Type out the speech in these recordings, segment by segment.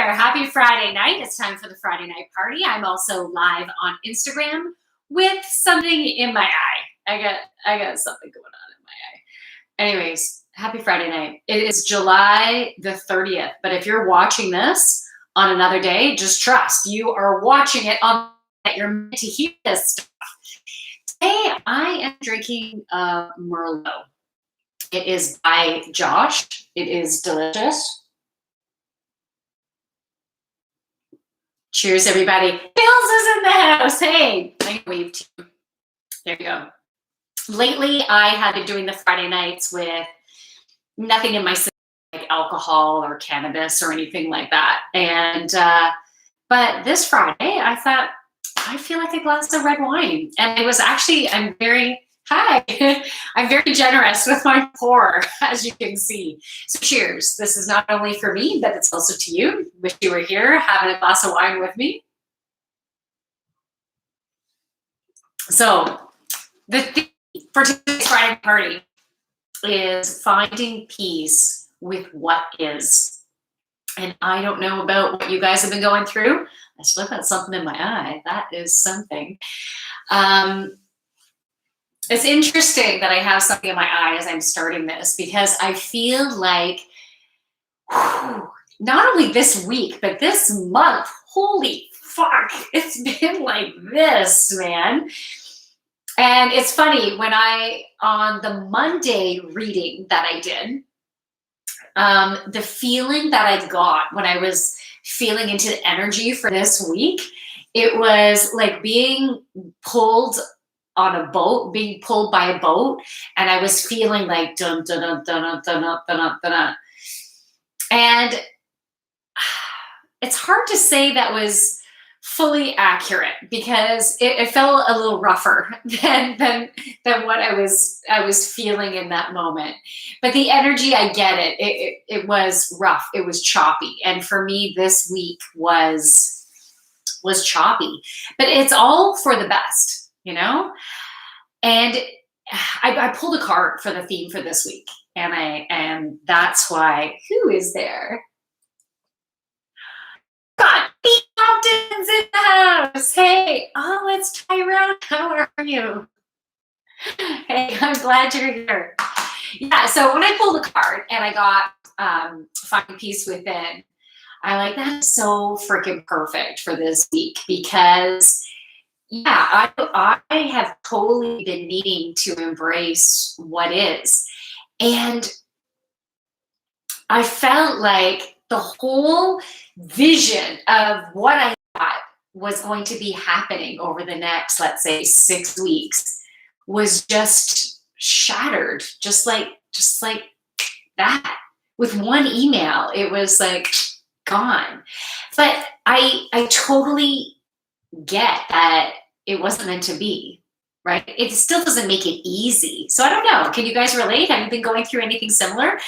there. Happy Friday night. It's time for the Friday night party. I'm also live on Instagram with something in my eye. I got something going on in my eye. Anyways, happy Friday night. It is July the 30th. But if you're watching this on another day, just trust you are watching it on that you're meant to hear this stuff. Today I am drinking Merlot. It is by Josh. It is delicious. Cheers, everybody. Hills is in the house. Hey, I wave to you. There you go. Lately, I have been doing the Friday nights with nothing in my system like alcohol or cannabis or anything like that. And but this Friday, I thought I feel like a glass of red wine, and it was actually I'm very generous with my pour, as you can see. So cheers. This is not only for me, but it's also to you. Wish you were here having a glass of wine with me. So the theme for today's Friday party is finding peace with what is. And I don't know about what you guys have been going through. I still got something in my eye. That is something. It's interesting that I have something in my eye as I'm starting this, because I feel like not only this week, but this month, holy fuck, it's been like this, man. And it's funny, when on the Monday reading that I did, the feeling that I got when I was feeling into the energy for this week, it was like being pulled on a boat, being pulled by a boat, and I was feeling like dun dun dun dun dun dun dun dun. And it's hard to say that was fully accurate, because it felt a little rougher than what I was feeling in that moment. But the energy, I get it. It was rough. It was choppy, and for me, this week was choppy. But it's all for the best. You know, and I pulled a card for the theme for this week, and that's why. Who is there? God, Pete Compton's in the house. Hey, oh, it's Tyrone. How are you? Hey, I'm glad you're here. Yeah, so when I pulled a card and I got Find Peace Within, I like that is so freaking perfect for this week, because yeah, I have totally been needing to embrace what is. And I felt like the whole vision of what I thought was going to be happening over the next, let's say, 6 weeks was just shattered, just like that. With one email, it was like gone. But I totally get that it wasn't meant to be, right? It still doesn't make it easy. So I don't know. Can you guys relate? Have you been going through anything similar?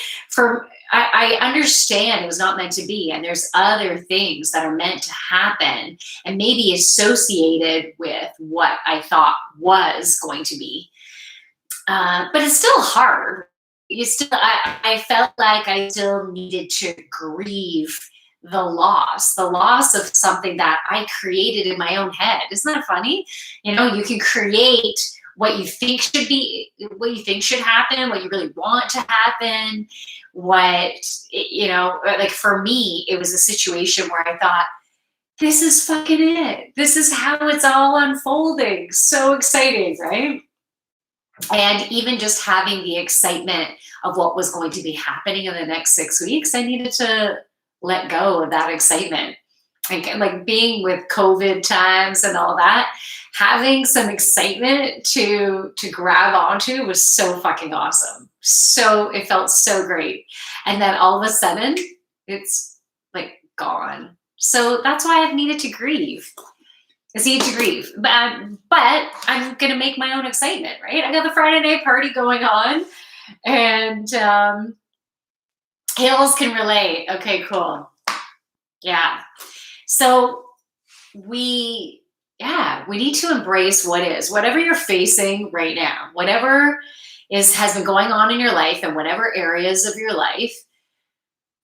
I understand it was not meant to be, and there's other things that are meant to happen and maybe associated with what I thought was going to be. But it's still hard. I felt like I still needed to grieve the loss of something that I created in my own head. Isn't that funny? You know, you can create what you think should be, what you think should happen, what you really want to happen, what, you know, like for me, it was a situation where I thought, this is fucking it. This is how it's all unfolding. So exciting, right? And even just having the excitement of what was going to be happening in the next 6 weeks, I needed to let go of that excitement. Like being with COVID times and all that, having some excitement to grab onto was so fucking awesome. So it felt so great. And then all of a sudden, it's like gone. So that's why I've needed to grieve. I need to grieve. But I'm going to make my own excitement, right? I got the Friday night party going on, and Hills can relate. Okay, cool. Yeah. So we need to embrace what is. Whatever you're facing right now, whatever has been going on in your life, and whatever areas of your life,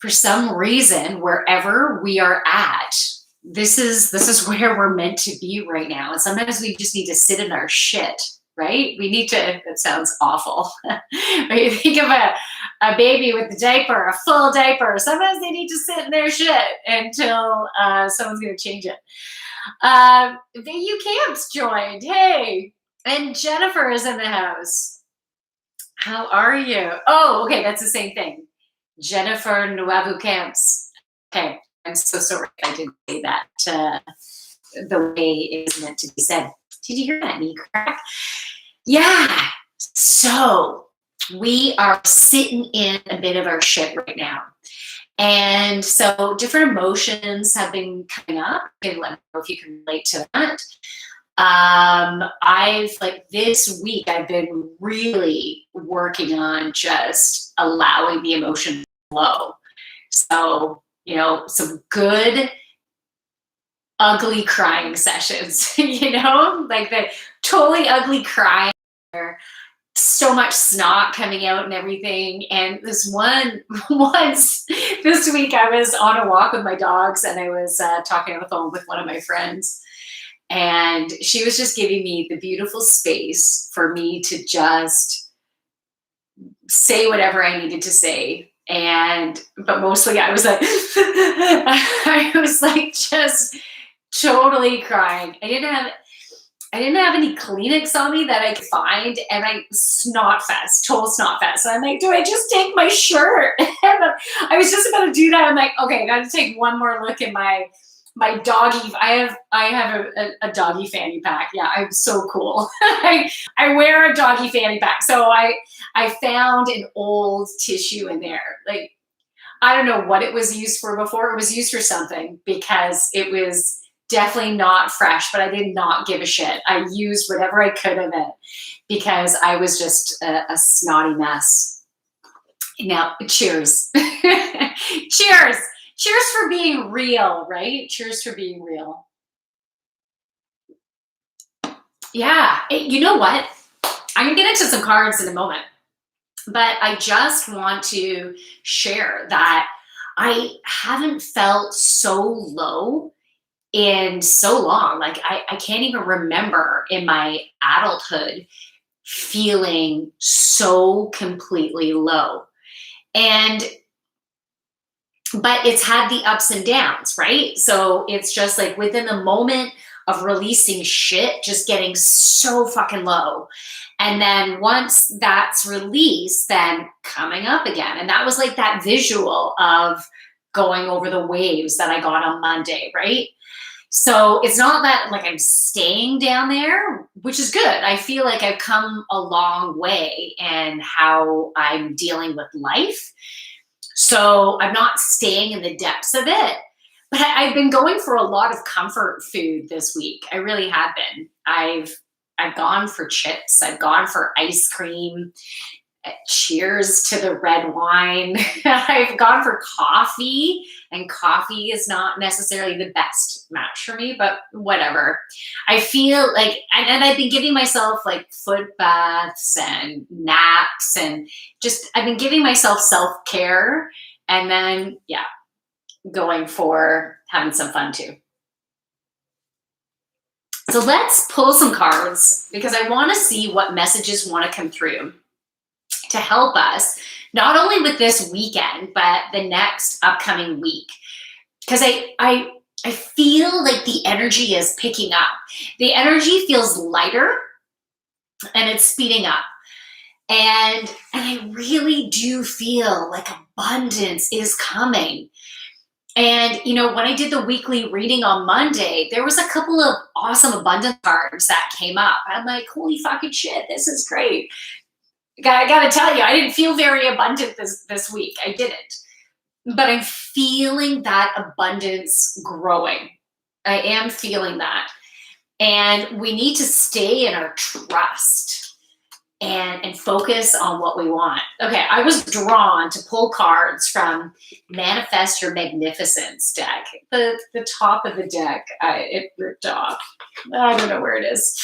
for some reason, wherever we are at, this is where we're meant to be right now. And sometimes we just need to sit in our shit, right? We need to, that sounds awful. But you think of a baby with a diaper, a full diaper. Sometimes they need to sit in their shit until someone's going to change it. VU Camps joined. Hey. And Jennifer is in the house. How are you? Oh, okay. That's the same thing. Jennifer Nuevu Camps. Okay. I'm so sorry I didn't say that the way it is meant to be said. Did you hear that knee crack? Yeah. So we are sitting in a bit of our shit right now. And so different emotions have been coming up. And let me know if you can relate to that. I've like this week, I've been really working on just allowing the emotion to flow. So, you know, some good, ugly crying sessions, you know, like the totally ugly crying, so much snot coming out and everything. And this once this week, I was on a walk with my dogs and I was talking on the phone with one of my friends. And she was just giving me the beautiful space for me to just say whatever I needed to say. But mostly I was like, I was like just totally crying. I didn't have any Kleenex on me that I could find, and I total snot fest. And I'm like, do I just take my shirt? And I was just about to do that. I'm like, okay, I got to take one more look at my doggy. I have a doggy fanny pack. Yeah, I'm so cool. I wear a doggy fanny pack. So I found an old tissue in there. Like, I don't know what it was used for before. It was used for something because it was definitely not fresh, but I did not give a shit. I used whatever I could of it because I was just a snotty mess. Now, cheers. Cheers. Cheers for being real, right? Cheers for being real. Yeah. You know what? I'm going to get into some cards in a moment, but I just want to share that I haven't felt so low in so long. Like I can't even remember in my adulthood feeling so completely low. But it's had the ups and downs, right? So it's just like within the moment of releasing shit, just getting so fucking low. And then once that's released, then coming up again. And that was like that visual of going over the waves that I got on Monday, right? So it's not that like I'm staying down there, which is good. I feel like I've come a long way in how I'm dealing with life. So I'm not staying in the depths of it, but I've been going for a lot of comfort food this week. I really have been. I've gone for chips. I've gone for ice cream. Cheers to the red wine. I've gone for coffee, and coffee is not necessarily the best match for me, but whatever. I feel like, and I've been giving myself like foot baths and naps, and just, I've been giving myself self-care, and then, yeah, going for having some fun too. So let's pull some cards because I want to see what messages want to come through to help us, not only with this weekend, but the next upcoming week. Because I feel like the energy is picking up. The energy feels lighter and it's speeding up. And I really do feel like abundance is coming. And, you know, when I did the weekly reading on Monday, there was a couple of awesome abundance cards that came up. I'm like, holy fucking shit, this is great. I got to tell you, I didn't feel very abundant this week. I didn't. But I'm feeling that abundance growing. I am feeling that. And we need to stay in our trust and focus on what we want. Okay, I was drawn to pull cards from Manifest Your Magnificence deck. The top of the deck, it ripped off. I don't know where it is.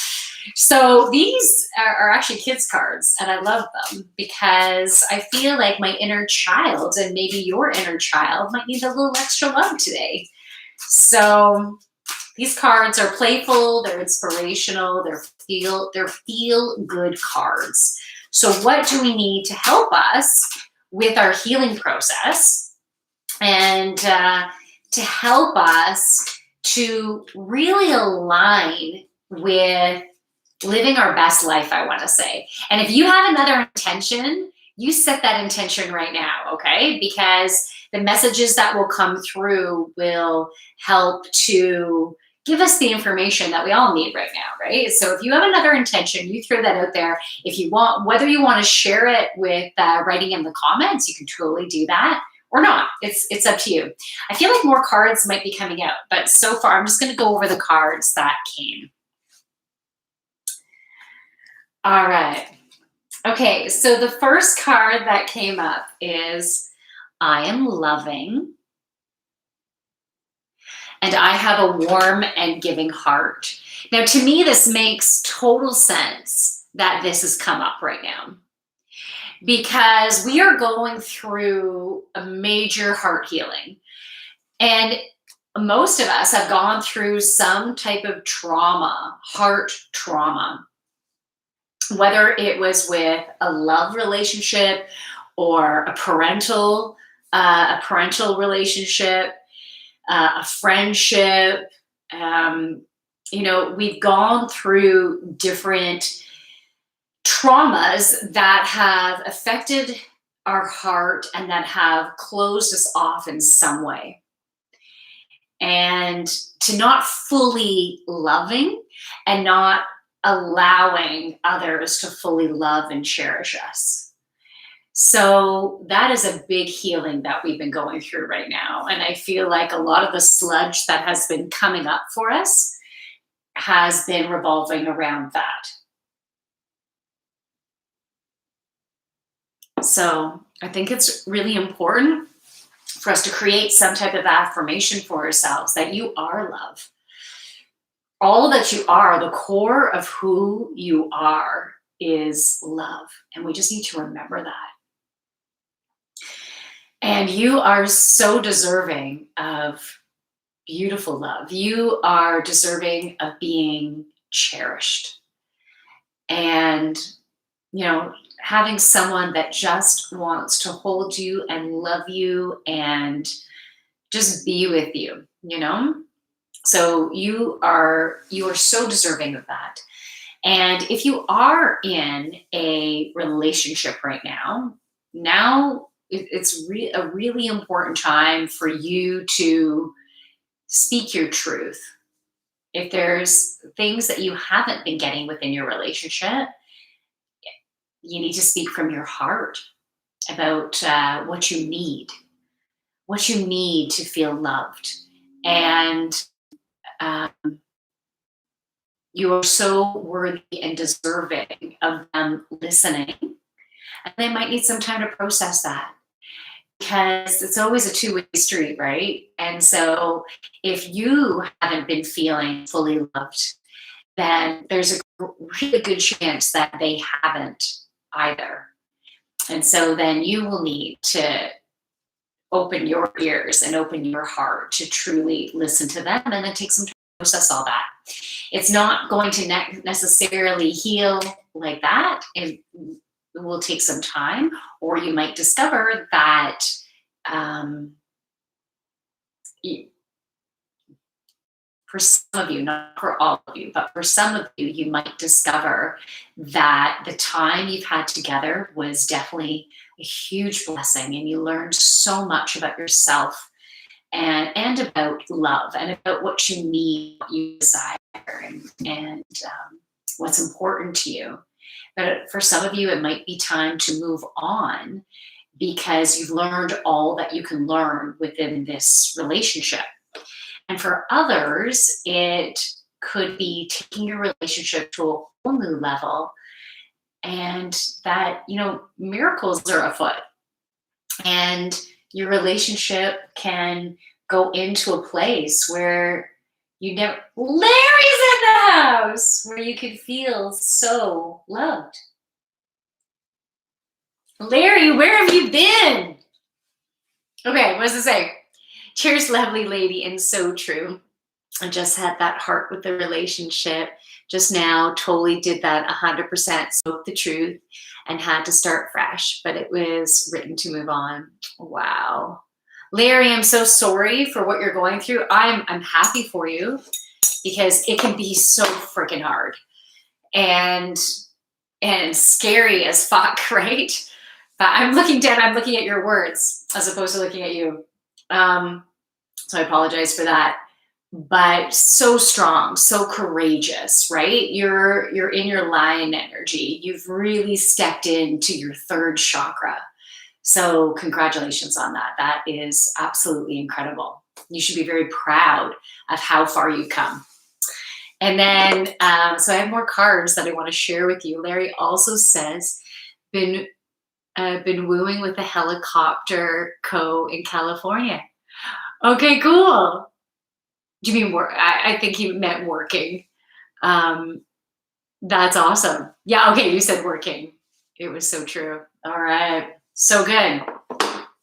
So these are actually kids' cards, and I love them because I feel like my inner child and maybe your inner child might need a little extra love today. So these cards are playful, they're inspirational, they're feel good cards. So what do we need to help us with our healing process and to help us to really align with living our best life, I want to say. And if you have another intention, you set that intention right now, okay? Because the messages that will come through will help to give us the information that we all need right now, right? So if you have another intention, you throw that out there. If you want, whether you want to share it with writing in the comments, you can totally do that or not. It's up to you. I feel like more cards might be coming out, but so far I'm just going to go over the cards that came. All right. Okay, so the first card that came up is I am loving and I have a warm and giving heart. Now, to me, this makes total sense that this has come up right now because we are going through a major heart healing. And most of us have gone through some type of trauma, heart trauma, whether it was with a love relationship or a parental relationship, a friendship. We've gone through different traumas that have affected our heart and that have closed us off in some way. And to not fully loving and not allowing others to fully love and cherish us. So that is a big healing that we've been going through right now. And I feel like a lot of the sludge that has been coming up for us has been revolving around that. So I think it's really important for us to create some type of affirmation for ourselves that you are love. All that you are, the core of who you are is love. And we just need to remember that. And you are so deserving of beautiful love. You are deserving of being cherished. And, having someone that just wants to hold you and love you and just be with you, So you are so deserving of that. And if you are in a relationship right now, it's a really important time for you to speak your truth. If there's things that you haven't been getting within your relationship, you need to speak from your heart about what you need to feel loved. And you are so worthy and deserving of them listening. And they might need some time to process that because it's always a two-way street, right? And so if you haven't been feeling fully loved, then there's a really good chance that they haven't either. And so then you will need to open your ears and open your heart to truly listen to them and then take some time to process all that. It's not going to necessarily heal like that. It will take some time, or you might discover that for some of you, not for all of you, but for some of you, you might discover that the time you've had together was definitely a huge blessing, and you learned so much about yourself and about love and about what you need, what you desire, and what's important to you. But for some of you, it might be time to move on because you've learned all that you can learn within this relationship. And for others, it could be taking your relationship to a whole new level, and that, miracles are afoot. And your relationship can go into a place where Larry's in the house where you could feel so loved. Larry, where have you been? Okay, what does it say? Cheers, lovely lady, and so true. I just had that heart with the relationship just now, totally did that 100%, spoke the truth and had to start fresh, but it was written to move on. Wow. Larry, I'm so sorry for what you're going through. I'm happy for you because it can be so freaking hard and scary as fuck, right? But I'm looking down, I'm looking at your words as opposed to looking at you. So I apologize for that. But so strong, so courageous, right? You're in your lion energy. You've really stepped into your third chakra. So congratulations on that. That is absolutely incredible. You should be very proud of how far you've come. And then, so I have more cards that I want to share with you. Larry also says, been wooing with a helicopter co in California. Okay, cool. Do you mean work? I think he meant working. That's awesome. Yeah, okay, you said working. It was so true. All right, so good.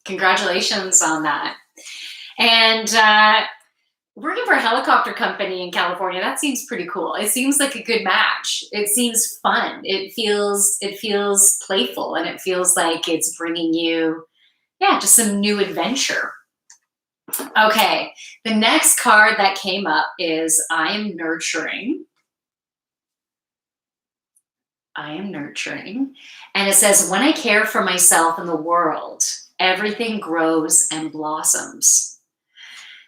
Congratulations on that. And working for a helicopter company in California, that seems pretty cool. It seems like a good match. It seems fun. It feels playful, and it feels like it's bringing you, yeah, just some new adventure. Okay, the next card that came up is I am nurturing. I am nurturing. And it says, when I care for myself and the world, everything grows and blossoms.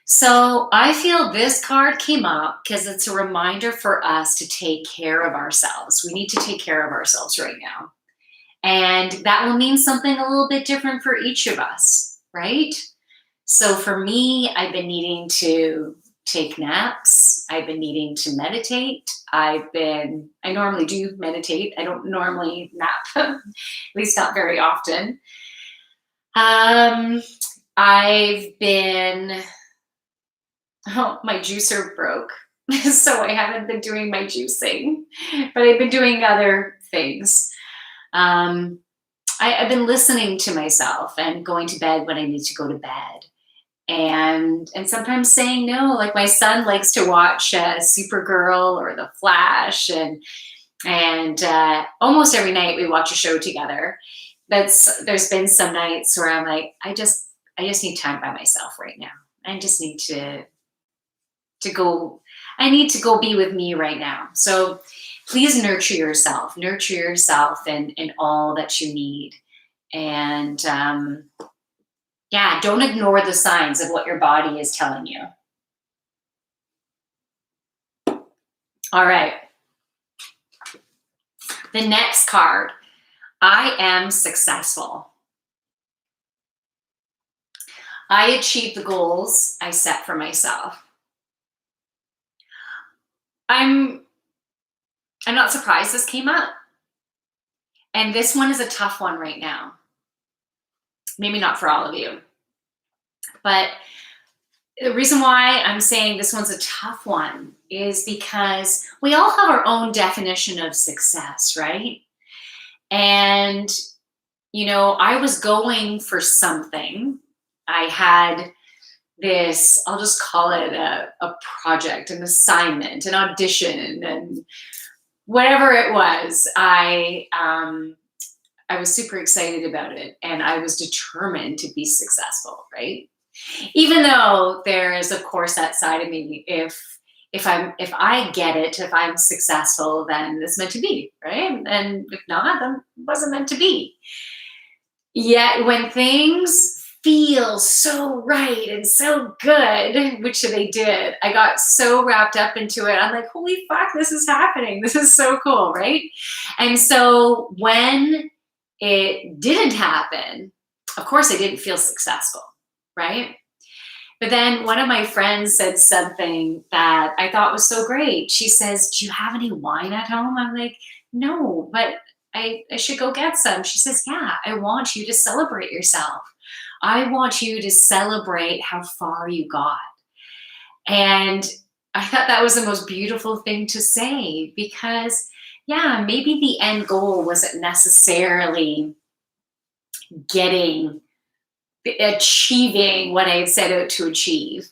So I feel this card came up because it's a reminder for us to take care of ourselves. We need to take care of ourselves right now. And that will mean something a little bit different for each of us, right? So for me, I've been needing to take naps. I've been needing to meditate. I normally do meditate. I don't normally nap, at least not very often. My juicer broke. So I haven't been doing my juicing, but I've been doing other things. I've been listening to myself and going to bed when I need to go to bed. And sometimes saying no, like my son likes to watch Supergirl or The Flash, and almost every night we watch a show together. There's been some nights where I'm like, I just need time by myself right now. I just need to go. I need to go be with me right now. So please nurture yourself in all that you need, and yeah, don't ignore the signs of what your body is telling you. All right. The next card, I am successful. I achieved the goals I set for myself. I'm not surprised this came up. And this one is a tough one right now. Maybe not for all of you. But the reason why I'm saying this one's a tough one is because we all have our own definition of success, right? And, I was going for something. I had this, I'll just call it a project, an assignment, an audition, and whatever it was, I was super excited about it, and I was determined to be successful, right? Even though there is, of course, that side of me, if I get it, if I'm successful, then it's meant to be, right? And if not, then it wasn't meant to be. Yet when things feel so right and so good, which they did, I got so wrapped up into it. I'm like, holy fuck, this is happening. This is so cool, right? And so when it didn't happen, of course I didn't feel successful, right? But then one of my friends said something that I thought was so great. She says, do you have any wine at home? I'm like, no, but I should go get some. She says, yeah, I want you to celebrate yourself. I want you to celebrate how far you got. And I thought that was the most beautiful thing to say because, yeah, maybe the end goal wasn't necessarily getting, achieving what I had set out to achieve.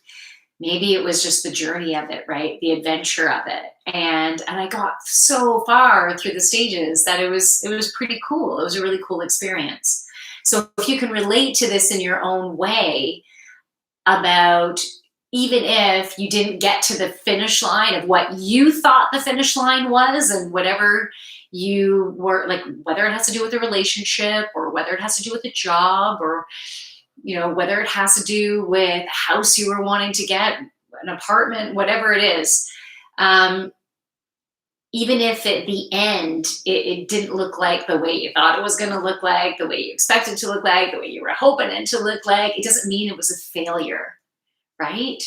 Maybe it was just the journey of it, right? The adventure of it. And I got so far through the stages that it was pretty cool. It was a really cool experience. So if you can relate to this in your own way, about even if you didn't get to the finish line of what you thought the finish line was, and whatever you were like, whether it has to do with a relationship or whether it has to do with a job, or whether it has to do with a house you were wanting to get, an apartment, whatever it is. um, Even if at the end it didn't look like the way you thought it was going to look like, the way you expected it to look like, the way you were hoping it to look like, it doesn't mean it was a failure, right?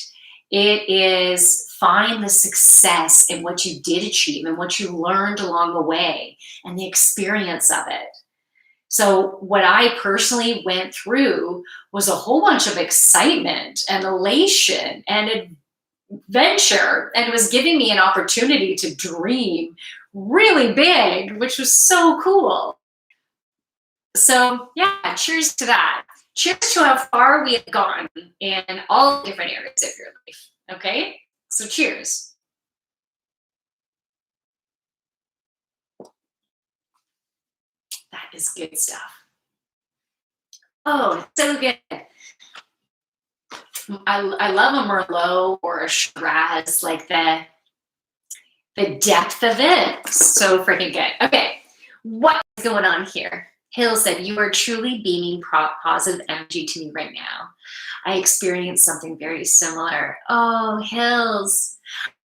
It is, find the success in what you did achieve and what you learned along the way and the experience of it. So, what I personally went through was a whole bunch of excitement and elation and adventure, and it was giving me an opportunity to dream really big, which was so cool. So, yeah, cheers to that. Cheers to how far we have gone in all different areas of your life. Okay? So, cheers. That is good stuff. Oh, it's so good. I love a Merlot or a Shiraz, like the depth of it. So freaking good. Okay, what is going on here? Hill said, "You are truly beaming positive energy to me right now. I experienced something very similar." Oh, Hills.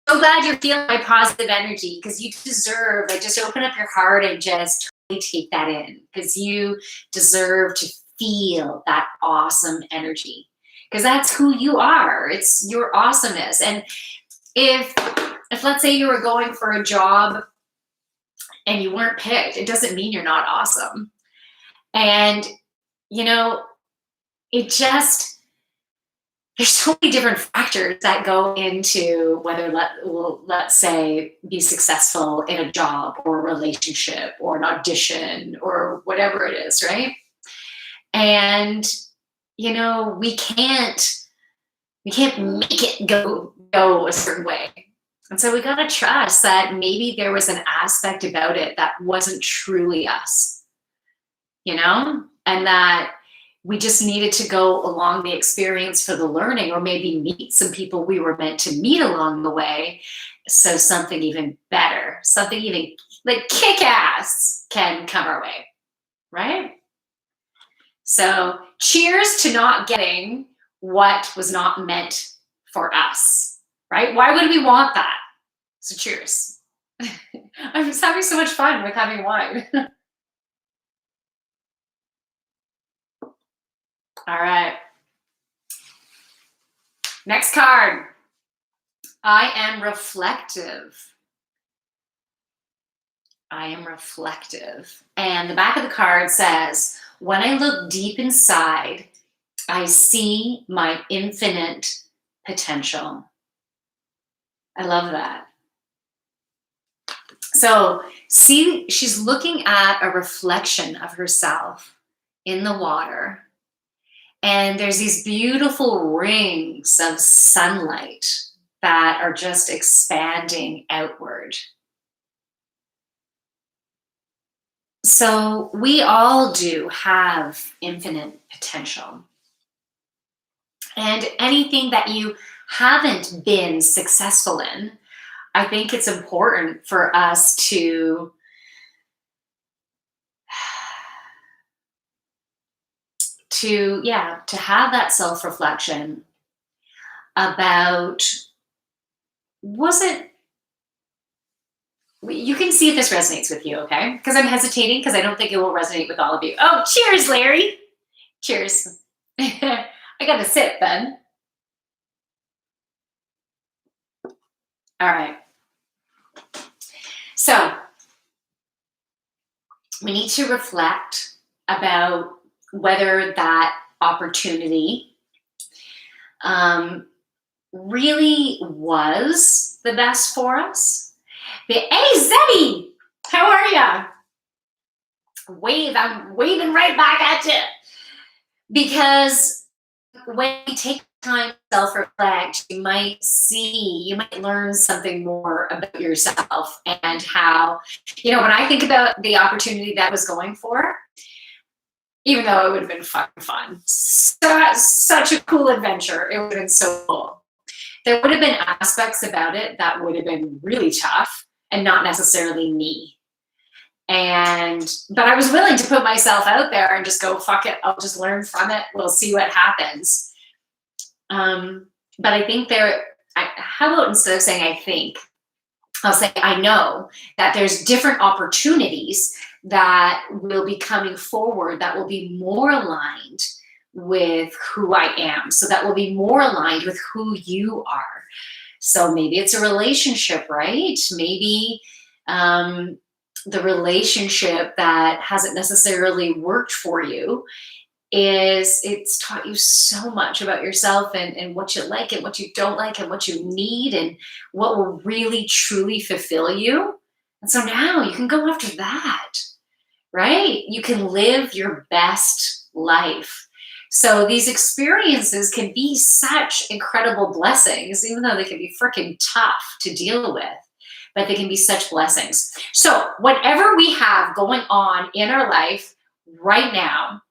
So glad you're feeling my positive energy because you deserve, like, just open up your heart and just totally take that in because you deserve to feel that awesome energy because that's who you are. It's your awesomeness. And if let's say you were going for a job and you weren't picked, it doesn't mean you're not awesome. And you know, it just, there's so many different factors that go into whether let's say be successful in a job or a relationship or an audition or whatever it is, right? And we can't make it go a certain way. And so we got to trust that maybe there was an aspect about it that wasn't truly us, and that we just needed to go along the experience for the learning, or maybe meet some people we were meant to meet along the way. So something even better, something even like kick ass can come our way, right? So cheers to not getting what was not meant for us, right? Why would we want that? So cheers. I'm just having so much fun with having wine. All right. Next card. I am reflective. I am reflective. And the back of the card says, when I look deep inside, I see my infinite potential. I love that. So, see, she's looking at a reflection of herself in the water. And there's these beautiful rings of sunlight that are just expanding outward. So we all do have infinite potential. And anything that you haven't been successful in, I think it's important for us to have that self-reflection about, was it, you can see if this resonates with you, okay? Because I'm hesitating because I don't think it will resonate with all of you. Oh, cheers, Larry. Cheers. I got to sip then. All right. So we need to reflect about whether that opportunity really was the best for us. Hey, Zeddy, how are ya? I'm waving right back at you. Because when you take time to self-reflect, you might learn something more about yourself and how, when I think about the opportunity that I was going for, even though it would have been fucking fun, such a cool adventure. It would have been so cool. There would have been aspects about it that would have been really tough and not necessarily me. But I was willing to put myself out there and just go, fuck it, I'll just learn from it. We'll see what happens. But I think how about instead of saying I think, I'll say I know that there's different opportunities that will be coming forward that will be more aligned with who I am. So that will be more aligned with who you are. So maybe it's a relationship, right? Maybe the relationship that hasn't necessarily worked for you it's taught you so much about yourself and what you like and what you don't like and what you need and what will really truly fulfill you. And so now you can go after that, right? You can live your best life. So these experiences can be such incredible blessings, even though they can be freaking tough to deal with, but they can be such blessings. So whatever we have going on in our life right now,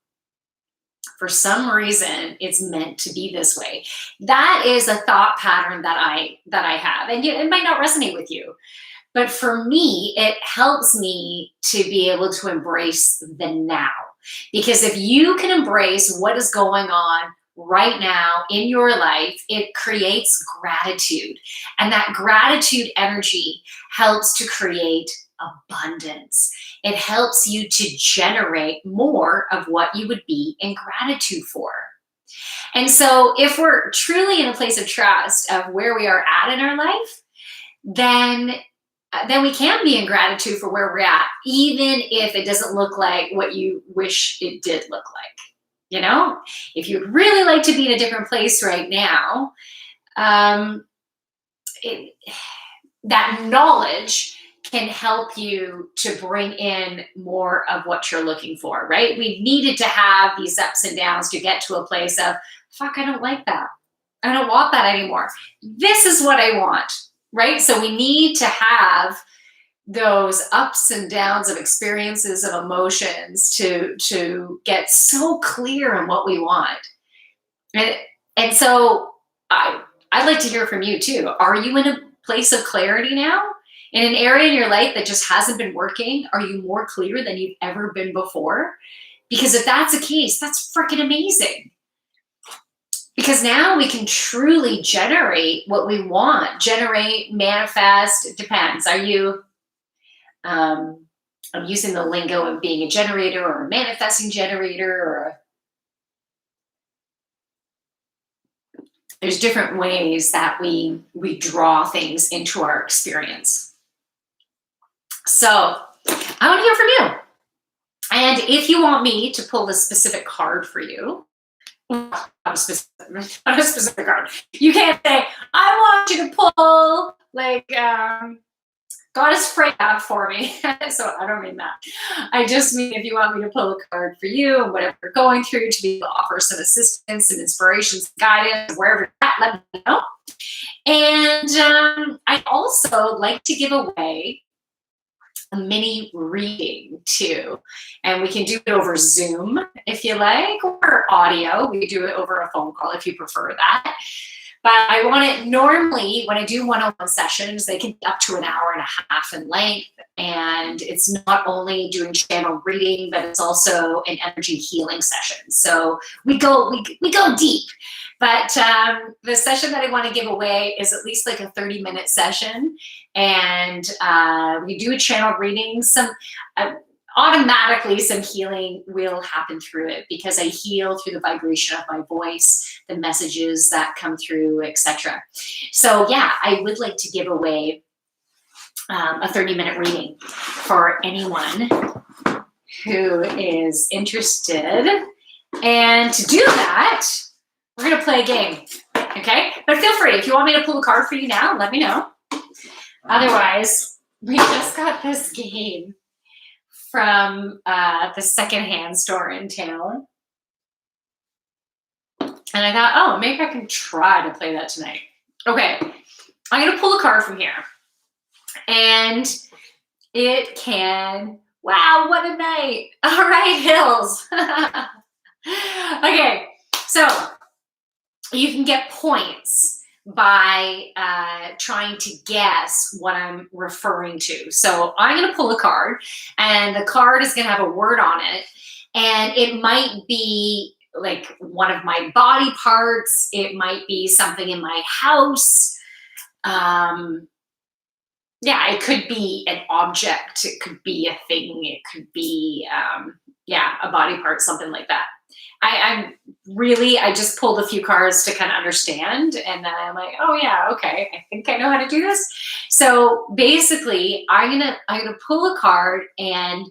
for some reason, it's meant to be this way. That is a thought pattern that I have, and it might not resonate with you, but for me, it helps me to be able to embrace the now. Because if you can embrace what is going on right now in your life, it creates gratitude, and that gratitude energy helps to create abundance. It helps you to generate more of what you would be in gratitude for. And so if we're truly in a place of trust of where we are at in our life, then we can be in gratitude for where we're at, even if it doesn't look like what you wish it did look like. If you'd really like to be in a different place right now, that knowledge can help you to bring in more of what you're looking for, right? We've needed to have these ups and downs to get to a place of, fuck, I don't like that. I don't want that anymore. This is what I want, right? So we need to have those ups and downs of experiences, of emotions to get so clear on what we want. And so I'd like to hear from you too. Are you in a place of clarity now? In an area in your life that just hasn't been working, are you more clear than you've ever been before? Because if that's the case, that's freaking amazing. Because now we can truly generate what we want. Generate, manifest, it depends. Are you, I'm using the lingo of being a generator or a manifesting generator, there's different ways that we draw things into our experience. So I want to hear from you. And if you want me to pull a specific card for you, not a specific card. You can't say, I want you to pull Goddess Freya for me. So I don't mean that. I just mean if you want me to pull a card for you and whatever you're going through, to be able to offer some assistance and inspirations, guidance, wherever you're at, let me know. And I also like to give away a mini reading too. And we can do it over Zoom if you like, or audio. We do it over a phone call if you prefer that. But I want it normally, when I do one-on-one sessions, they can be up to an hour and a half in length. And it's not only doing channel reading, but it's also an energy healing session. So we go deep. But the session that I want to give away is at least like a 30-minute session. And we do a channel reading. Automatically some healing will happen through it because I heal through the vibration of my voice, the messages that come through, etc. So yeah, I would like to give away a 30-minute reading for anyone who is interested. And to do that, we're going to play a game. Okay, but feel free. If you want me to pull a card for you now, let me know. Otherwise, we just got this game from the secondhand store in town. And I thought, oh, maybe I can try to play that tonight. Okay, I'm going to pull a card from here. And it can, wow, what a night. All right, Hills. Okay, so you can get points by trying to guess what I'm referring to. So I'm going to pull a card, and the card is going to have a word on it. And it might be like one of my body parts. It might be something in my house. Yeah, it could be an object. It could be a thing. It could be, yeah, a body part, something like that. I just pulled a few cards to kind of understand. And then I'm like, oh yeah, okay. I think I know how to do this. So basically I'm gonna pull a card and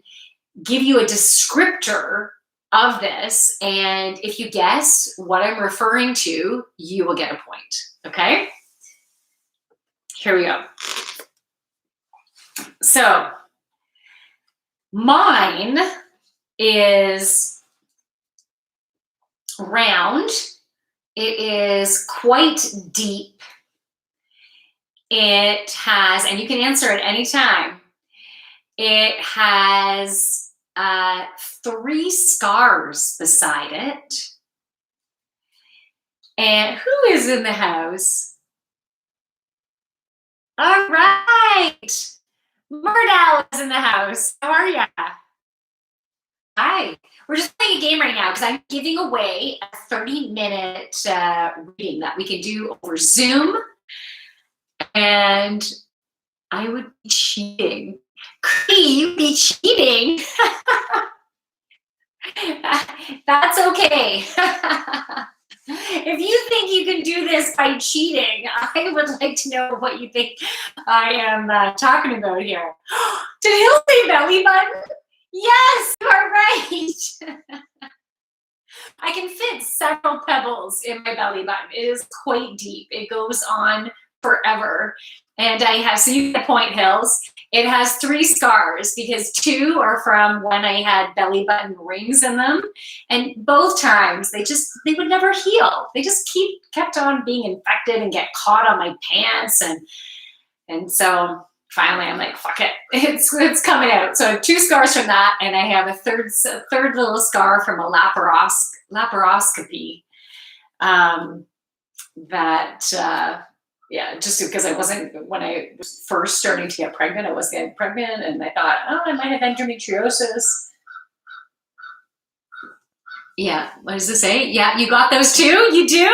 give you a descriptor of this. And if you guess what I'm referring to, you will get a point. Okay. Here we go. So mine is round. It is quite deep. It has, and you can answer at any time, it has 3 scars beside it. And who is in the house? All right. Murdell is in the house. How are ya? Hi. We're just playing a game right now because I'm giving away a 30-minute reading that we can do over Zoom. And I would be cheating. You'd be cheating. That's okay. If you think you can do this by cheating, I would like to know what you think I am talking about here. Did Hill say belly button? Yes, you are right. I can fit several pebbles in my belly button. It is quite deep. It goes on forever. And I have, so you get point, Hills. It has 3 scars because 2 are from when I had belly button rings in them. And both times they would never heal. They just kept on being infected and get caught on my pants. And so finally I'm like, fuck it. It's coming out. So I have 2 scars from that. And I have a third little scar from a laparoscopy yeah, just because when I was first starting to get pregnant, I was getting pregnant and I thought, oh, I might have endometriosis. Yeah, what does it say? Yeah, you got those too? You do?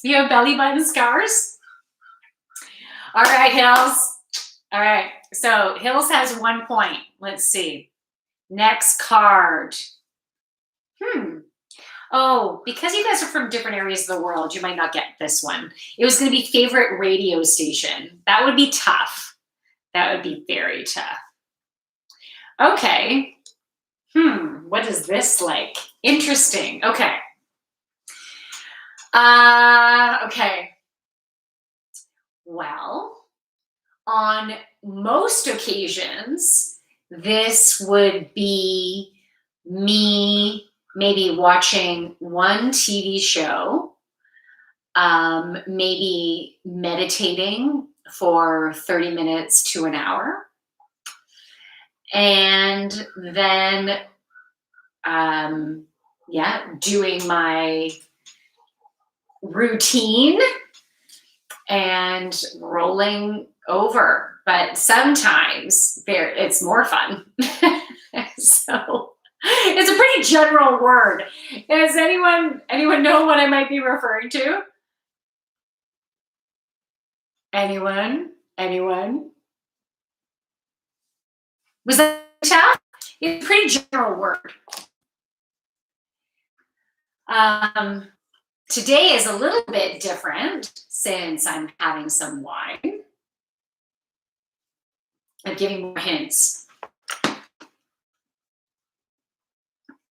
You have belly button scars? All right, Hills. All right, so Hills has 1 point. Let's see. Next card. Oh, because you guys are from different areas of the world, you might not get this one. It was going to be favorite radio station. That would be tough. That would be very tough. Okay. What is this like? Interesting. Okay. Okay. Well, on most occasions, this would be me maybe watching one TV show, maybe meditating for 30 minutes to an hour, and then, yeah, doing my routine and rolling over. But sometimes it's more fun. So it's a pretty general word. Does anyone know what I might be referring to? Anyone? Was that tough? It's a pretty general word. Today is a little bit different since I'm having some wine. I'm giving more hints.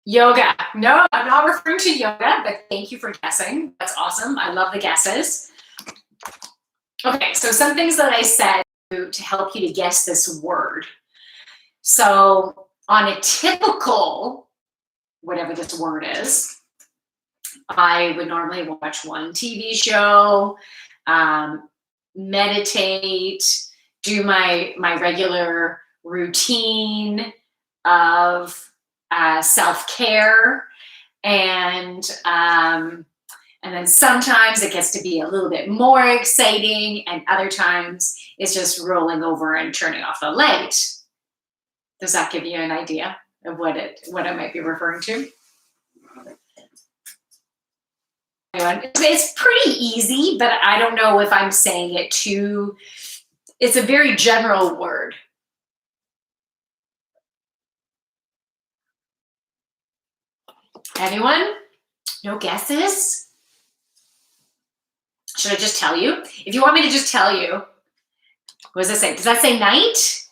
Yoga. No, I'm not referring to yoga, but thank you for guessing. That's awesome. I love the guesses. Okay, so some things that I said to help you to guess this word. So on a typical, whatever this word is, I would normally watch one TV show, meditate, do my regular routine of self-care, and then sometimes it gets to be a little bit more exciting, and other times it's just rolling over and turning off the light. Does that give you an idea of what I might be referring to? It's pretty easy, but I don't know if I'm saying it too. It's a very general word. Anyone? No guesses? Should I just tell you? If you want me to just tell you, what does that say? Does that say night?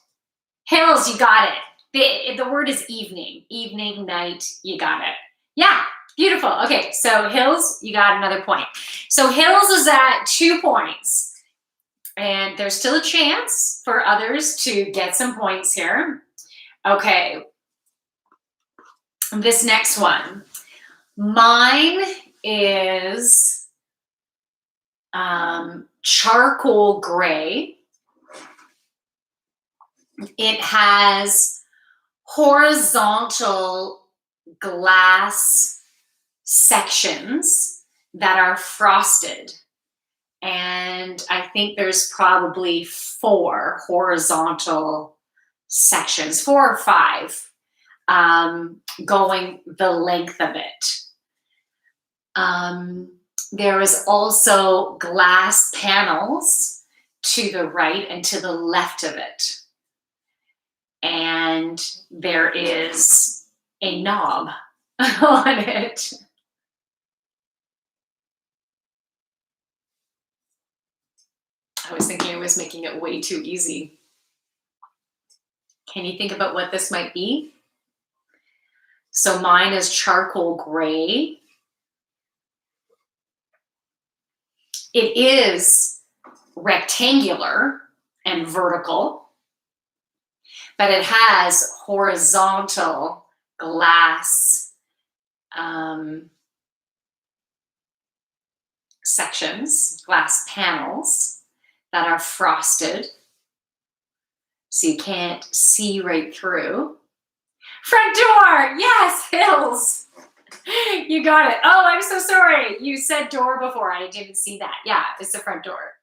Hills, you got it. The word is evening. Evening, night, you got it. Yeah, beautiful. Okay, so Hills, you got another point. So Hills is at 2 points. And there's still a chance for others to get some points here. Okay, this next one. Mine is charcoal gray. It has horizontal glass sections that are frosted. And I think there's probably 4 horizontal sections, 4 or 5, going the length of it. There is also glass panels to the right and to the left of it. And there is a knob on it. I was thinking I was making it way too easy. Can you think about what this might be? So mine is charcoal gray. It is rectangular and vertical, but it has horizontal glass sections, glass panels that are frosted, so you can't see right through. Front door, yes, Hills. You got it. Oh, I'm so sorry. You said door before. I didn't see that. Yeah, it's the front door.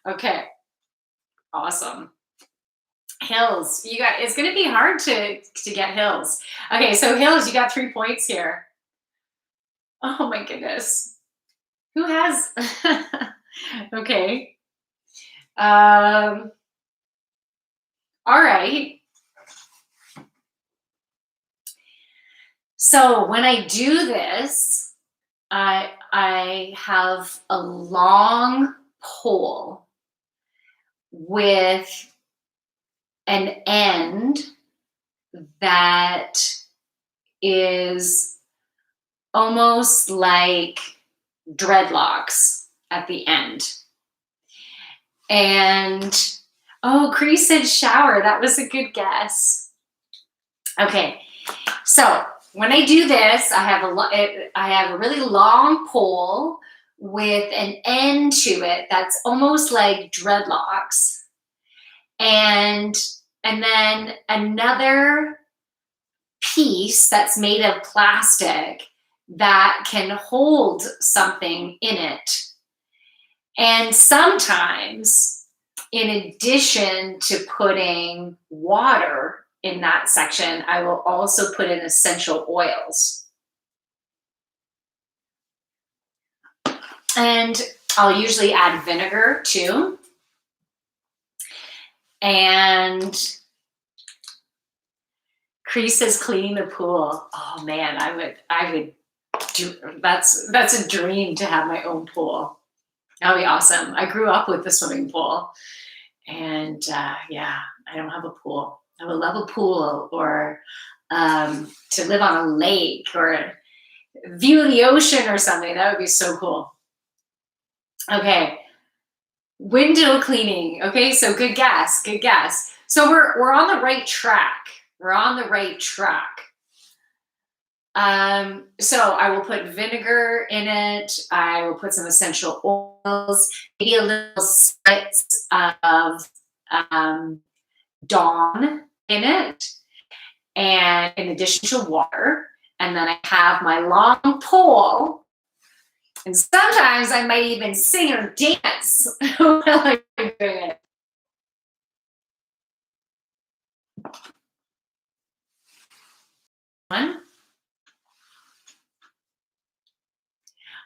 Okay, awesome. Hills, you got. It's going to be hard to get Hills. Okay, so Hills, you got 3 points here. Oh my goodness. Who has? Okay. All right. So when I do this, I have a long pole with an end that is almost like dreadlocks at the end. And oh, Cree said shower. That was a good guess. Okay, so when I do this, I have a really long pole with an end to it that's almost like dreadlocks, and then another piece that's made of plastic that can hold something in it. And sometimes, in addition to putting water in that section, I will also put in essential oils. And I'll usually add vinegar too. And Cree says cleaning the pool. Oh man, I would do that's a dream to have my own pool. That would be awesome. I grew up with the swimming pool, and yeah, I don't have a pool. I would love a pool or to live on a lake or view the ocean or something. That would be so cool. Okay. Window cleaning. Okay, so good guess. Good guess. So we're on the right track. We're on the right track. So I will put vinegar in it. I will put some essential oils, maybe a little spritz of Dawn in it, and in addition to water. And then I have my long pole, and sometimes I might even sing or dance while I'm doing it. One.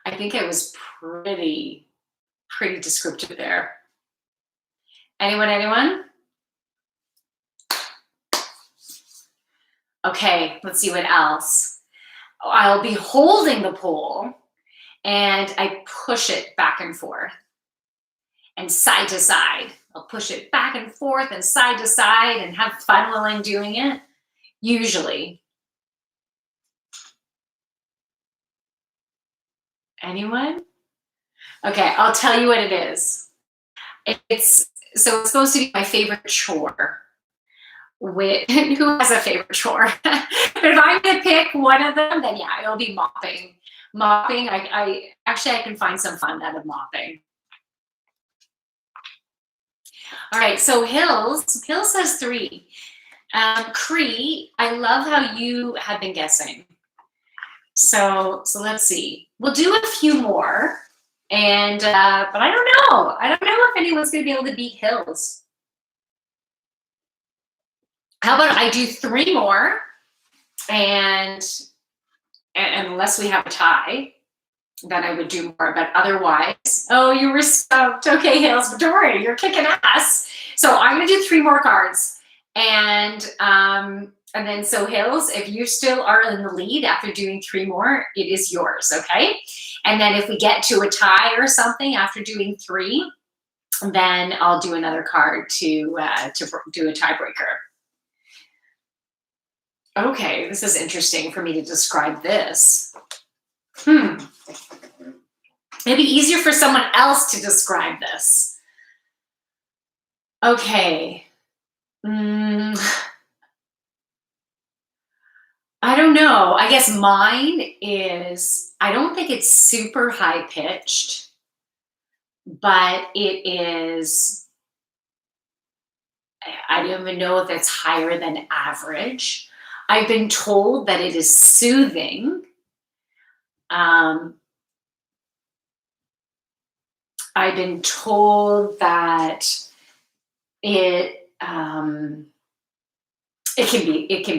I think it was pretty descriptive there. Anyone? Okay, let's see what else. I'll be holding the pole and I push it back and forth and side to side. I'll push it back and forth and side to side and have fun while I'm doing it, usually. Anyone? Okay, I'll tell you what it is. It's supposed to be my favorite chore. Who has a favorite chore? But if I'm gonna pick one of them, then yeah, it'll be mopping. Mopping, I can find some fun out of mopping. All right, so Hills has 3. Cree, I love how you have been guessing. So let's see. We'll do a few more, and but I don't know. I don't know if anyone's gonna be able to beat Hills. How about I do 3 more, and unless we have a tie, then I would do more. But otherwise, oh, you were stumped. Okay, Hills, but don't worry, you're kicking ass. So I'm gonna do 3 more cards, and then so Hills, if you still are in the lead after doing 3 more, it is yours, okay? And then if we get to a tie or something after doing 3, then I'll do another card to do a tiebreaker. Okay, this is interesting for me to describe this. It'd be easier for someone else to describe this. Okay. I don't know. I guess mine is, I don't think it's super high pitched, but it is, I don't even know if it's higher than average. I've been told that it is soothing. I've been told that it can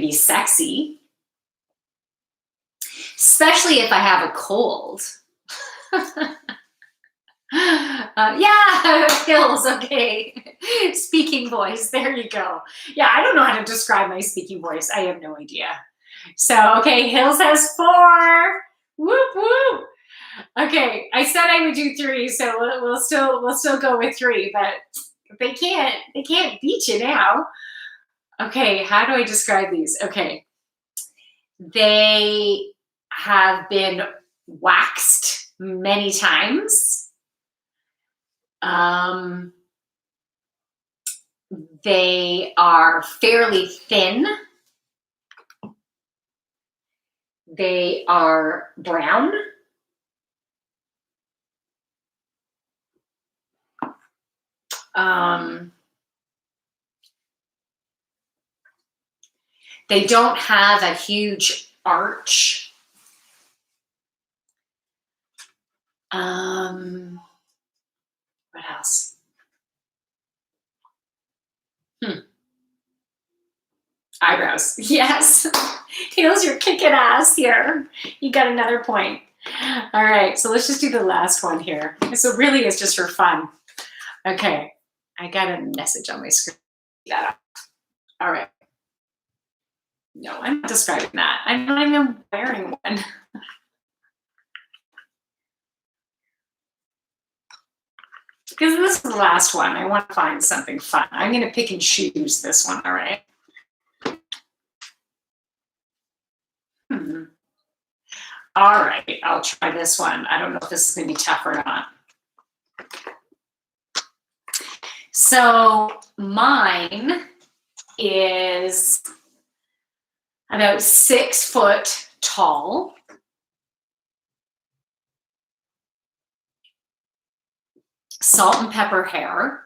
be sexy, especially if I have a cold. Yeah, Hills, okay. Speaking voice, there you go. Yeah, I don't know how to describe my speaking voice. I have no idea. So, okay, Hills has 4. Whoop, whoop. Okay, I said I would do 3, so we'll still go with 3, but they can't beat you now. Okay, how do I describe these? Okay. They have been waxed many times. They are fairly thin. They are brown. They don't have a huge arch. What else? Eyebrows. Yes. Hills, you're kicking ass here. You got another point. All right, so let's just do the last one here. So really it's just for fun. Okay, I got a message on my screen. All right. No, I'm not describing that. I'm not even wearing one. Because this is the last one. I want to find something fun. I'm going to pick and choose this one, all right? All right, I'll try this one. I don't know if this is going to be tough or not. So mine is about 6 foot tall. Salt and pepper hair.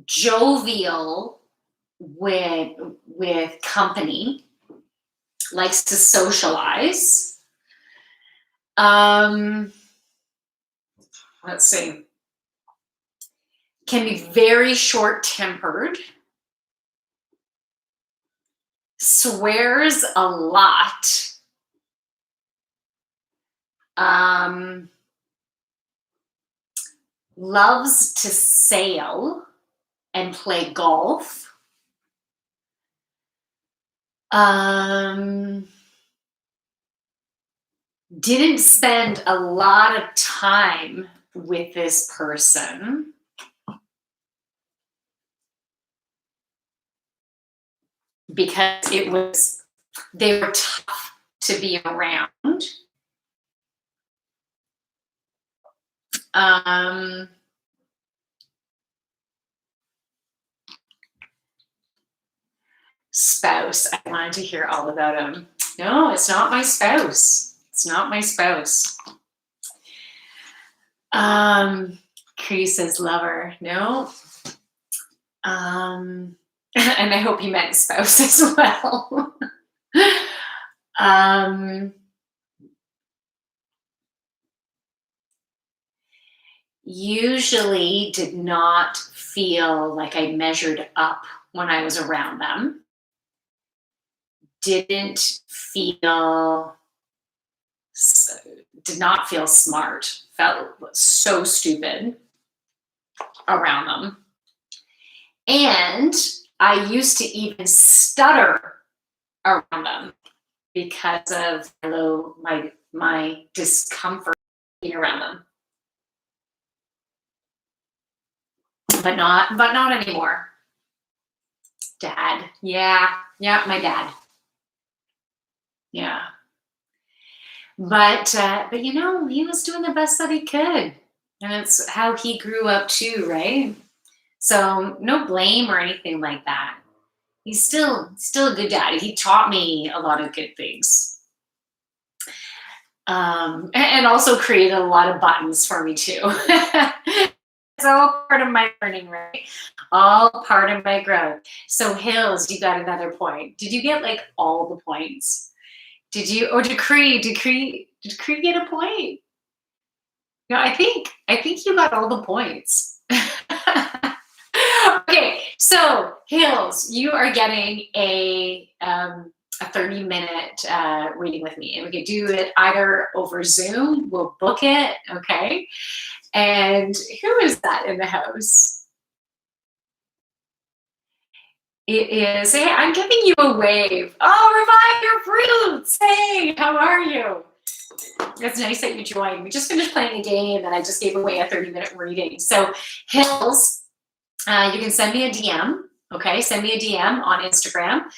Jovial with company, likes to socialize. Let's see. Can be very short-tempered. Swears a lot. Loves to sail and play golf. Didn't spend a lot of time with this person. Because they were tough to be around. Spouse. I wanted to hear all about him. No, it's not my spouse. It's not my spouse. Cree says lover. No. And I hope you meant spouse as well. Usually did not feel like I measured up when I was around them. Did not feel smart, felt so stupid around them. And I used to even stutter around them because of my discomfort being around them. But not anymore. Dad. Yeah, my dad. Yeah. But you know, he was doing the best that he could. And it's how he grew up too, right? So no blame or anything like that. He's still a good dad. He taught me a lot of good things. And also created a lot of buttons for me too. It's all part of my learning, right? All part of my growth. So Hills, you got another point. Did you get like all the points? Did you, or did Cree get a point? No, I think you got all the points. Okay, so Hills, you are getting a 30-minute reading with me, and we could do it either over Zoom. We'll book it, okay? And who is that in the house? It is. Hey, I'm giving you a wave. Oh, Revive Your Fruits. Hey, how are you? It's nice that you joined. We just finished playing a game and I just gave away a 30-minute reading. So Hills, you can send me a DM, okay? Send me a DM on Instagram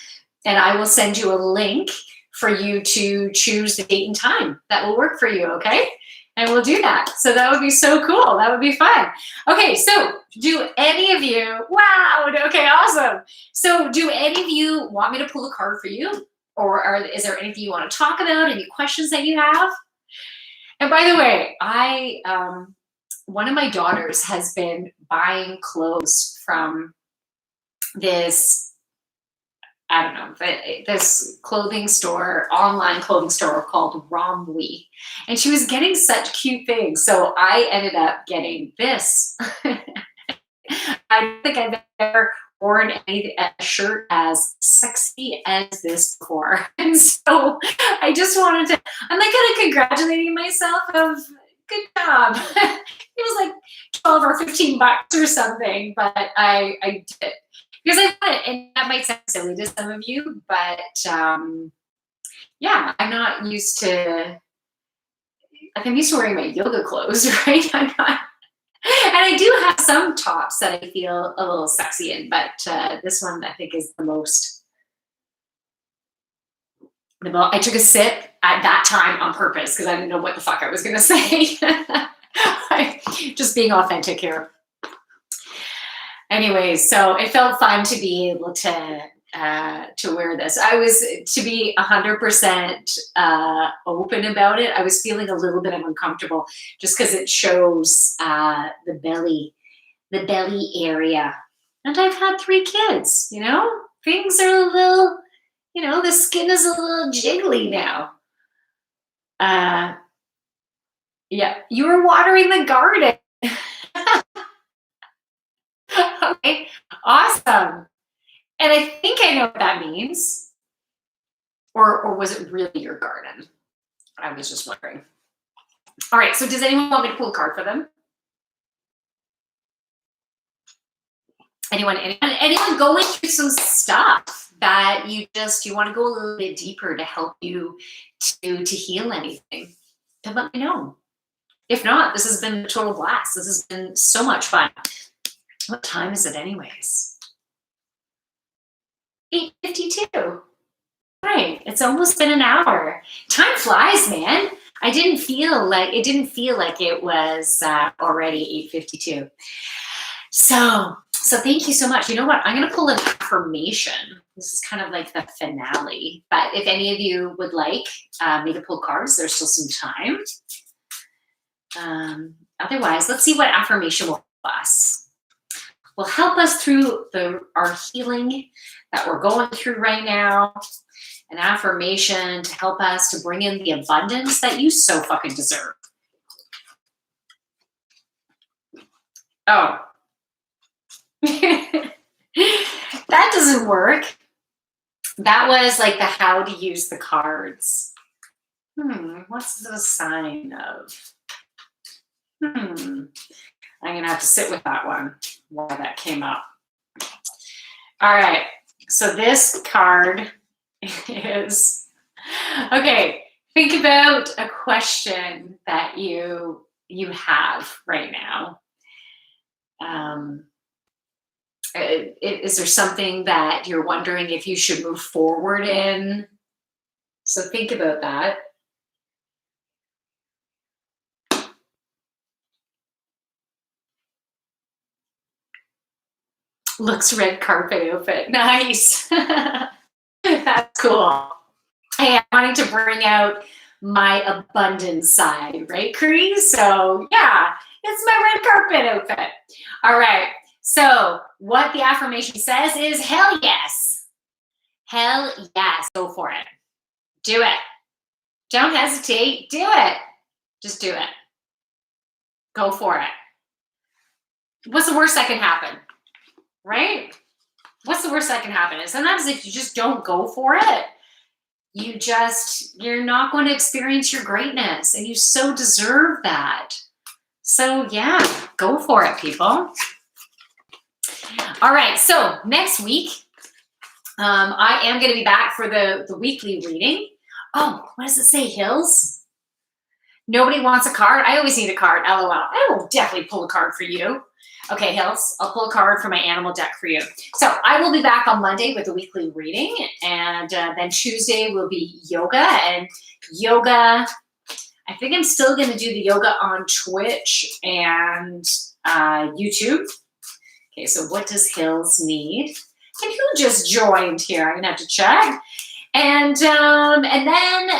and I will send you a link for you to choose the date and time that will work for you, okay? And we'll do that. So that would be so cool. That would be fun. Okay, so do any of you, wow, okay, awesome. So do any of you want me to pull a card for you? Or is there anything you want to talk about? Any questions that you have? And by the way, one of my daughters has been buying clothes from this, I don't know, this clothing store, online clothing store called Romwe. And she was getting such cute things. So I ended up getting this. I don't think I've ever worn a shirt as sexy as this before. And so I just wanted to, I'm like kind of congratulating myself of good job. It was like 12 or 15 bucks or something, but I did. Because I want it, and that might sound silly to some of you, but yeah, I'm not used to, like I'm used to wearing my yoga clothes, right? And I do have some tops that I feel a little sexy in, but this one I think is the most. I took a sip at that time on purpose because I didn't know what the fuck I was going to say. Just being authentic here. Anyways, so it felt fun to be able to wear this. I was, to be 100% open about it, I was feeling a little bit of uncomfortable just because it shows the belly area. And I've had 3 kids, things are a little, the skin is a little jiggly now. Yeah, you were watering the garden. Okay, awesome. And I think I know what that means. Or was it really your garden? I was just wondering. All right, so does anyone want me to pull a card for them? Anyone going through some stuff that you want to go a little bit deeper to help you to heal anything? Then let me know. If not, this has been a total blast. This has been so much fun. What time is it anyways? 8:52. Right. It's almost been an hour. Time flies, man. It didn't feel like it was already 8:52. So thank you so much. You know what? I'm going to pull an affirmation. This is kind of like the finale. But if any of you would like me to pull cards, there's still some time. Otherwise, let's see what affirmation will help us through our healing that we're going through right now. An affirmation to help us to bring in the abundance that you so fucking deserve. Oh. That doesn't work. That was like the how to use the cards. What's the sign of? I'm going to have to sit with that one while that came up. All right. So this card is, okay, think about a question that you have right now. Is there something that you're wondering if you should move forward in? So think about that. Looks red carpet outfit. Nice. That's cool. Hey, I'm wanting to bring out my abundance side, right, Cree? So yeah, it's my red carpet outfit. All right. So what the affirmation says is hell yes. Hell yes. Go for it. Do it. Don't hesitate. Do it. Just do it. Go for it. What's the worst that can happen? Right? What's the worst that can happen? And sometimes if you just don't go for it, you're not going to experience your greatness, and you so deserve that. So yeah, go for it, people. All right, so next week, I am going to be back for the weekly reading. Oh, what does it say, Hills? Nobody wants a card? I always need a card, LOL. I will definitely pull a card for you. Okay, Hills, I'll pull a card for my animal deck for you. So I will be back on Monday with the weekly reading, and then Tuesday will be yoga. And yoga, I think I'm still going to do the yoga on Twitch and YouTube. Okay, so what does Hills need? And who just joined here? I'm going to have to check. And then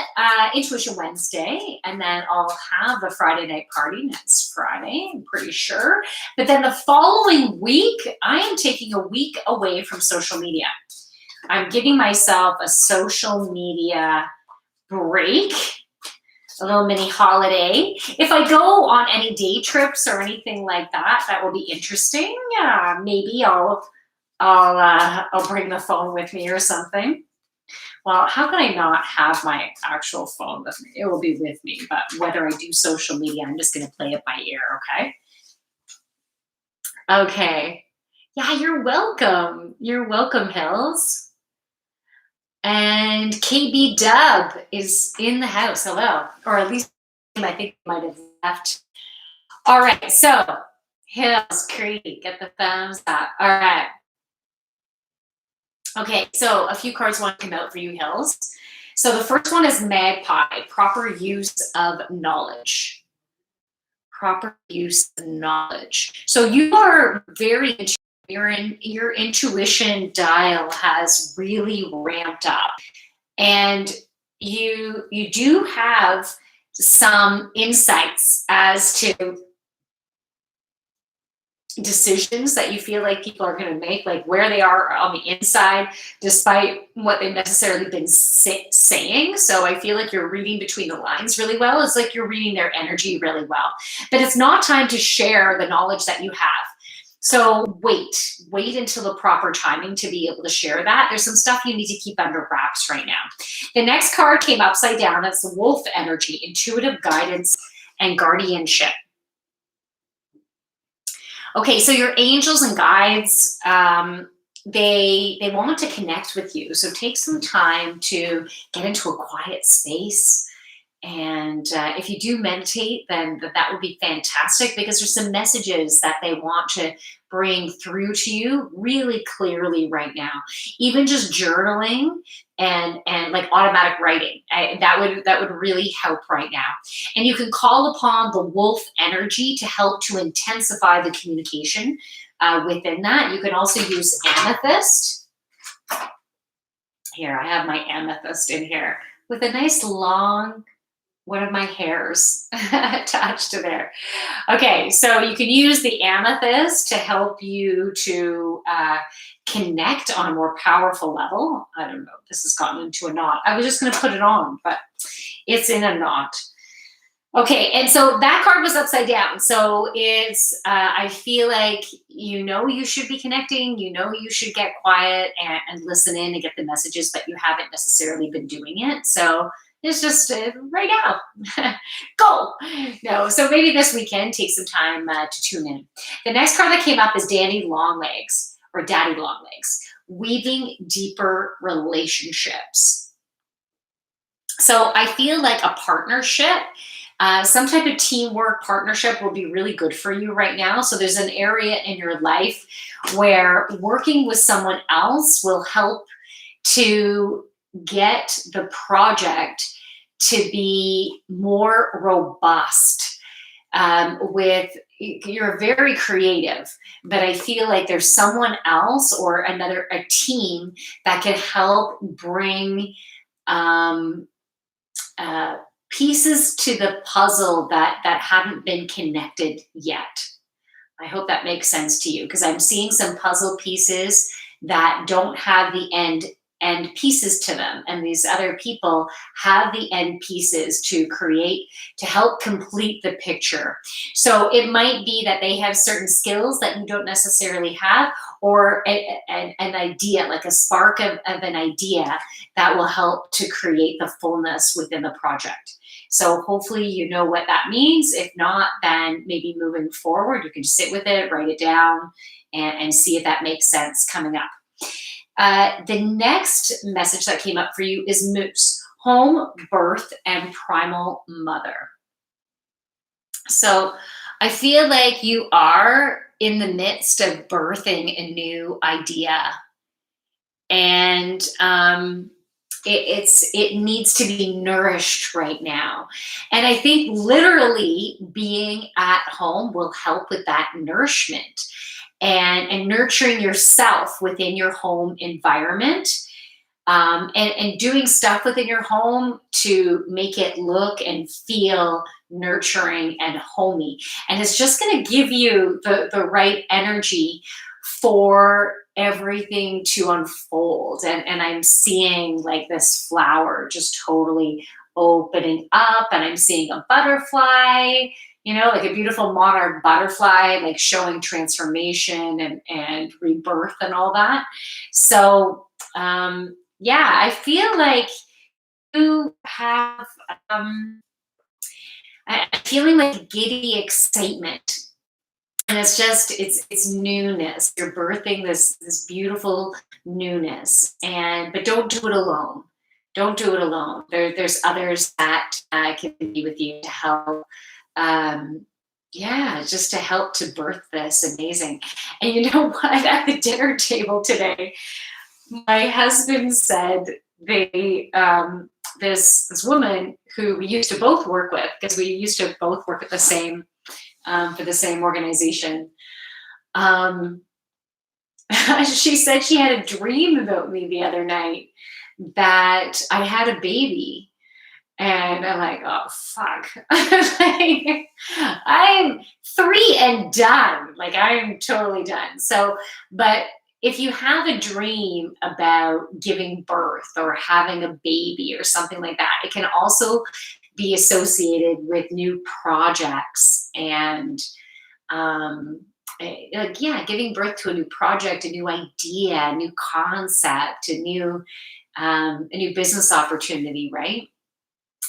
Intuition Wednesday, and then I'll have the Friday night party next Friday, I'm pretty sure. But then the following week, I am taking a week away from social media. I'm giving myself a social media break, a little mini holiday. If I go on any day trips or anything like that, that will be interesting. Yeah, maybe I'll bring the phone with me or something. Well, how can I not have my actual phone with me? It will be with me, but whether I do social media, I'm just going to play it by ear, okay? Okay. Yeah, you're welcome. You're welcome, Hills. And KB Dub is in the house. Hello. Or at least I think he might have left. All right, so Hills, Creek, get the thumbs up. All right. Okay, so a few cards want to come out for you, Hills. So the first one is Magpie, proper use of knowledge. Proper use of knowledge. So you are very your intuition dial has really ramped up, and you do have some insights as to decisions that you feel like people are going to make, like where they are on the inside, despite what they've necessarily been saying. So I feel like you're reading between the lines really well. It's like you're reading their energy really well. But it's not time to share the knowledge that you have. So wait until the proper timing to be able to share that. There's some stuff you need to keep under wraps right now. The next card came upside down. That's the wolf energy, intuitive guidance and guardianship. Okay, so your angels and guides, they want to connect with you. So take some time to get into a quiet space. And if you do meditate, then that would be fantastic, because there's some messages that they want to bring through to you really clearly right now. Even just journaling and like automatic writing, that would really help right now. And you can call upon the wolf energy to help to intensify the communication within that. You can also use amethyst. Here, I have my amethyst in here with a nice long one of my hairs attached to there. Okay, so you can use the amethyst to help you to connect on a more powerful level. I don't know, this has gotten into a knot. I was just going to put it on, but it's in a knot. Okay, and so that card was upside down. So it's, I feel like you should be connecting, you should get quiet and listen in and get the messages, but you haven't necessarily been doing it. So it's just right now. Go. No, so maybe this weekend, take some time to tune in. The next card that came up is Danny Longlegs, or Daddy Longlegs, weaving deeper relationships. So I feel like a partnership, some type of teamwork partnership will be really good for you right now. So there's an area in your life where working with someone else will help to get the project to be more robust. You're very creative, but I feel like there's someone else or a team that can help bring pieces to the puzzle that haven't been connected yet. I hope that makes sense to you, because I'm seeing some puzzle pieces that don't have the end pieces to them, and these other people have the end pieces to help complete the picture. So it might be that they have certain skills that you don't necessarily have, or an idea, like a spark of an idea that will help to create the fullness within the project. So hopefully you know what that means. If not, then maybe moving forward, you can sit with it, write it down, and see if that makes sense coming up. The next message that came up for you is Moose, home, birth, and primal mother. So I feel like you are in the midst of birthing a new idea, and it needs to be nourished right now. And I think literally being at home will help with that nourishment and nurturing yourself within your home environment, and doing stuff within your home to make it look and feel nurturing and homey. And it's just going to give you the right energy for everything to unfold. And I'm seeing like this flower just totally opening up, and I'm seeing a butterfly, like a beautiful monarch butterfly, like showing transformation and rebirth and all that. So, yeah, I feel like you have, I'm feeling like giddy excitement. And it's newness. You're birthing this beautiful newness, but don't do it alone. Don't do it alone. There's others that can be with you to help Yeah, just to help to birth this. Amazing. And you know what? At the dinner table today, my husband said they this woman who we used to both work with, because we used to both work at the same for the same organization. Um, she said she had a dream about me the other night that I had a baby. And I'm like, oh fuck. Like, I'm three and done. Like I'm totally done. So, but if you have a dream about giving birth or having a baby or something like that, it can also be associated with new projects and like, yeah, giving birth to a new project, a new idea, a new concept, a new business opportunity, right?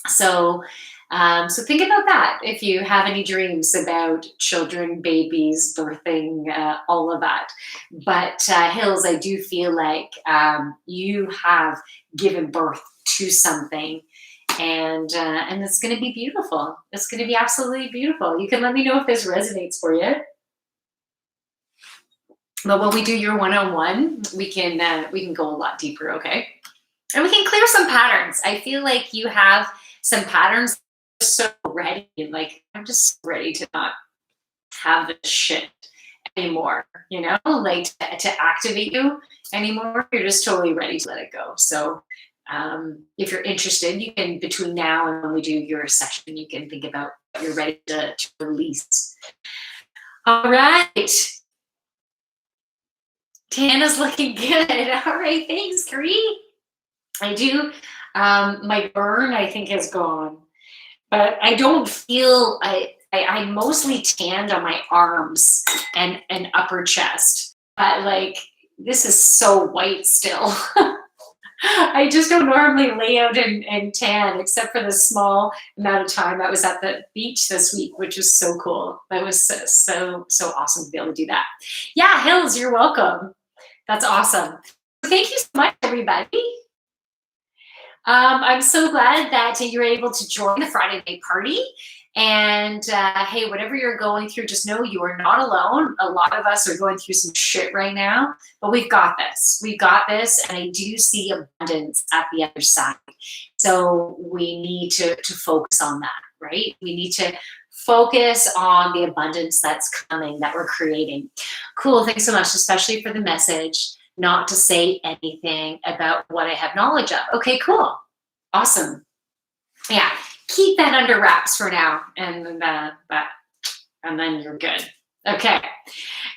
So, so think about that if you have any dreams about children, babies, birthing, all of that. But Hills, I do feel like you have given birth to something, and it's going to be beautiful. It's going to be absolutely beautiful. You can let me know if this resonates for you. But when we do your one-on-one, we can go a lot deeper. Okay. And we can clear some patterns. I feel like you have some patterns so ready. Like, I'm just ready to not have this shit anymore, like to activate you anymore. You're just totally ready to let it go. So, if you're interested, you can, between now and when we do your session, you can think about what you're ready to release. All right. Tana's looking good. All right. Thanks, Cree. I do. My burn, I think, is gone, but I don't feel. I mostly tanned on my arms and upper chest, but like this is so white still. I just don't normally lay out and tan, except for the small amount of time I was at the beach this week, which was so cool. That was so awesome to be able to do that. Yeah, Hills, you're welcome. That's awesome. Thank you so much, everybody. I'm so glad that you're able to join the Friday night party. And hey, whatever you're going through, just know you are not alone. A lot of us are going through some shit right now, but we've got this. We've got this. And I do see abundance at the other side. So we need to focus on that, right? We need to focus on the abundance that's coming, that we're creating. Cool. Thanks so much, especially for the message. Not to say anything about what I have knowledge of. Okay, cool. Awesome. Yeah, keep that under wraps for now, and then you're good. Okay,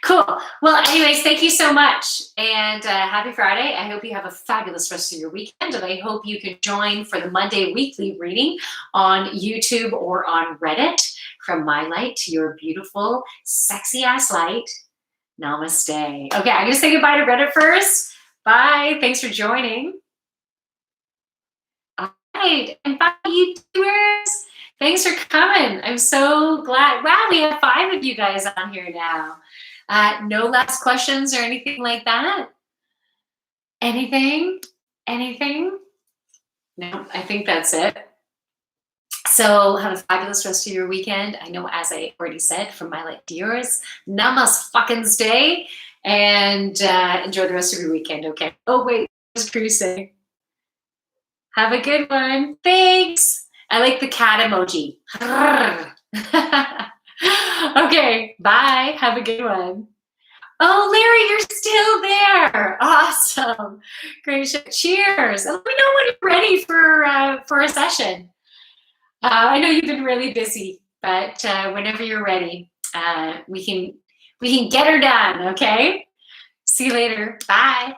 cool. Well, anyways, thank you so much, and happy Friday. I hope you have a fabulous rest of your weekend, and I hope you can join for the Monday weekly reading on YouTube or on Reddit. From my light to your beautiful, sexy ass light. Namaste. Okay, I'm going to say goodbye to Reddit first. Bye. Thanks for joining. All right. And bye, YouTubers. Thanks for coming. I'm so glad. Wow, we have 5 of you guys on here now. No last questions or anything like that? Anything? Anything? No, I think that's it. So have a fabulous rest of your weekend. I know, as I already said, from my light to yours, namaste, and enjoy the rest of your weekend, okay? Oh, wait, what does Cree say? Have a good one. Thanks. I like the cat emoji. Okay, bye. Have a good one. Oh, Larry, you're still there. Awesome. Great. Cheers. Let me know when you're ready for a session. I know you've been really busy, but whenever you're ready, we can get her done. Okay. See you later. Bye.